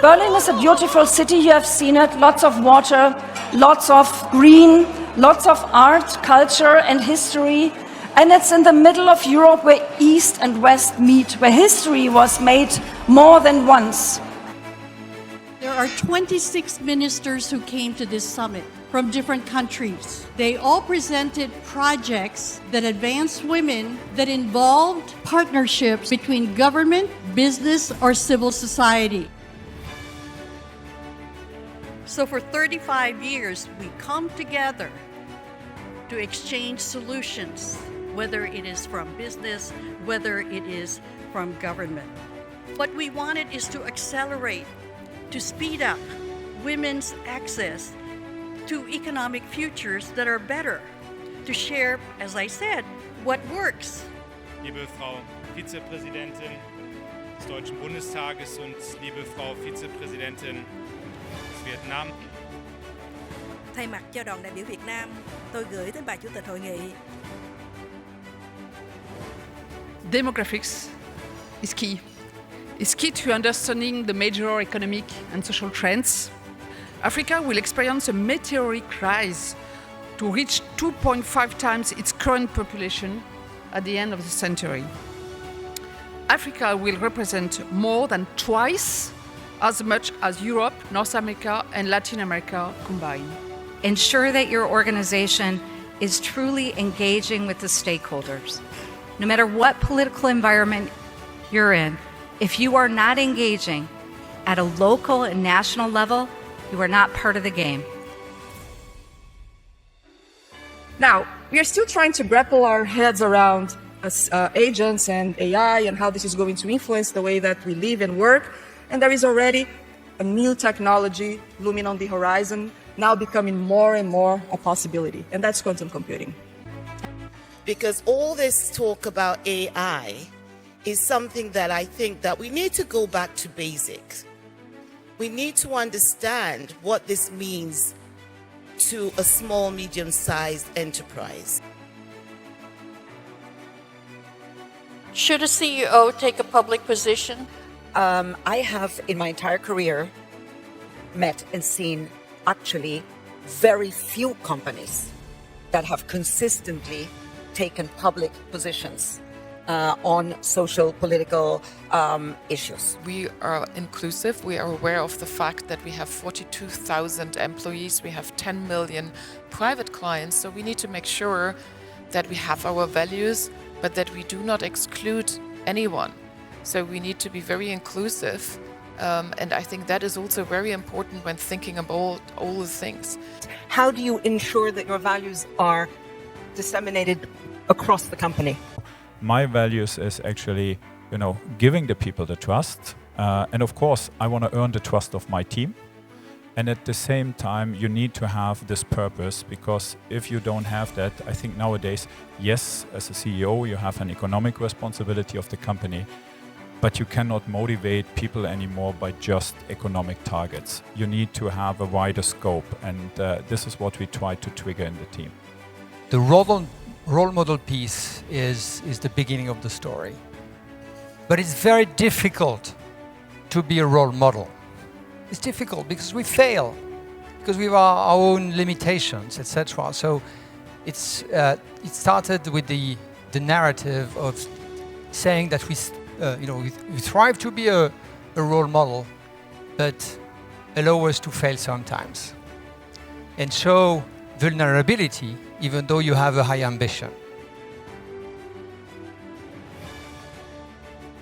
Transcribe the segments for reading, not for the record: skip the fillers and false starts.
Berlin is a beautiful city, you have seen it, lots of water, lots of green, lots of art, culture and history. And it's in the middle of Europe where East and West meet, where history was made more than once. There are 26 ministers who came to this summit from different countries. They all presented projects that advanced women, that involved partnerships between government, business, or civil society. So for 35 years, we come together to exchange solutions, whether it is from business, whether it is from government. What we wanted is to accelerate, to speed up women's access to economic futures that are better, to share, as I said, what works. Liebe Frau Vizepräsidentin des Deutschen Bundestages und liebe Frau Vizepräsidentin des Vietnam. Thay mặt cho đoàn đại biểu Việt Nam, tôi gửi đến bà Chủ tịch hội nghị. Demographics is key. It's key to understanding the major economic and social trends. Africa will experience a meteoric rise to reach 2.5 times its current population at the end of the century. Africa will represent more than twice as much as Europe, North America, and Latin America combined. Ensure that your organization is truly engaging with the stakeholders. No matter what political environment you're in, if you are not engaging at a local and national level, you are not part of the game. Now, we are still trying to grapple our heads around agents and AI and how this is going to influence the way that we live and work. And there is already a new technology looming on the horizon, now becoming more and more a possibility, and that's quantum computing. Because all this talk about AI is something that I think that we need to go back to basics. We need to understand what this means to a small, medium-sized enterprise. Should a CEO take a public position? I have, in my entire career, met and seen actually very few companies that have consistently taken public positions on social, political issues. We are inclusive. We are aware of the fact that we have 42,000 employees. We have 10 million private clients. So we need to make sure that we have our values, but that we do not exclude anyone. So we need to be very inclusive. And I think that is also very important when thinking about all the things. How do you ensure that your values are disseminated across the company? My values is actually, giving the people the trust. And of course, I want to earn the trust of my team. And at the same time, you need to have this purpose, because if you don't have that, I think nowadays, yes, as a CEO, you have an economic responsibility of the company, but you cannot motivate people anymore by just economic targets. You need to have a wider scope, and this is what we try to trigger in the team. The role model piece is the beginning of the story. But it's very difficult to be a role model. It's difficult because we fail, because we have our own limitations, etc. So it started with the narrative of saying that we strive to be a role model, but allow us to fail sometimes and show vulnerability, even though you have a high ambition.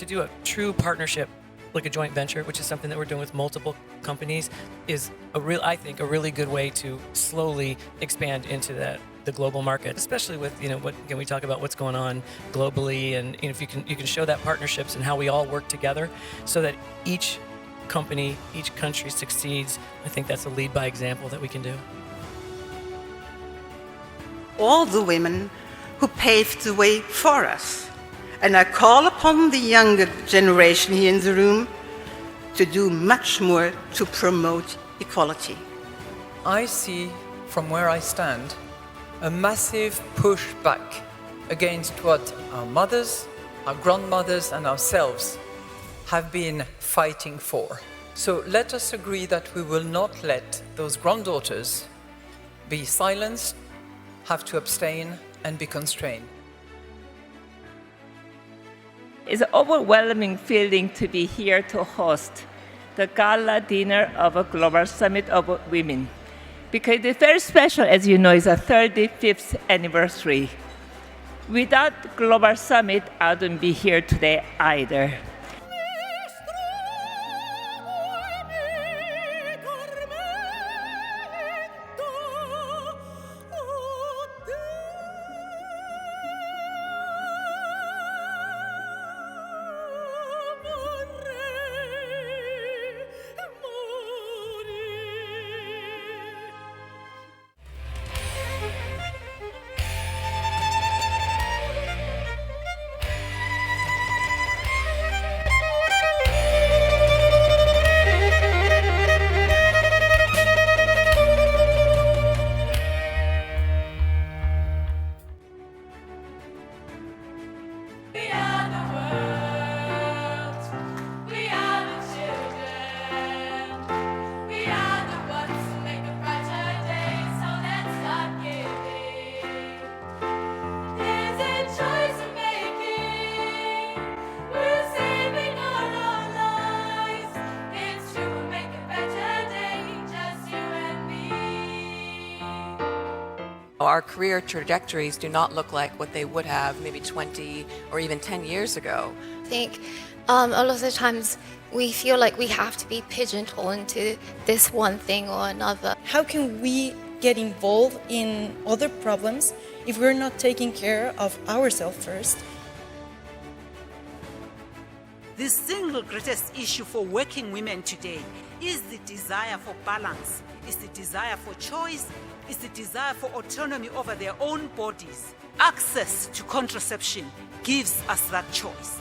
To do a true partnership, like a joint venture, which is something that we're doing with multiple companies, is I think a really good way to slowly expand into the global market, especially with when we talk about what's going on globally, and if you can show that partnerships and how we all work together so that each company, each country succeeds. I think that's a lead by example that we can do. All the women who paved the way for us. And I call upon the younger generation here in the room to do much more to promote equality. I see from where I stand a massive pushback against what our mothers, our grandmothers and ourselves have been fighting for. So let us agree that we will not let those granddaughters be silenced, have to abstain, and be constrained. It's an overwhelming feeling to be here to host the gala dinner of a Global Summit of Women, because it's very special, as you know, it's a 35th anniversary. Without Global Summit, I wouldn't be here today either. Our career trajectories do not look like what they would have maybe 20 or even 10 years ago. I think a lot of the times we feel like we have to be pigeonholed into this one thing or another. How can we get involved in other problems if we're not taking care of ourselves first? The single greatest issue for working women today is the desire for balance, is the desire for choice, is the desire for autonomy over their own bodies. Access to contraception gives us that choice.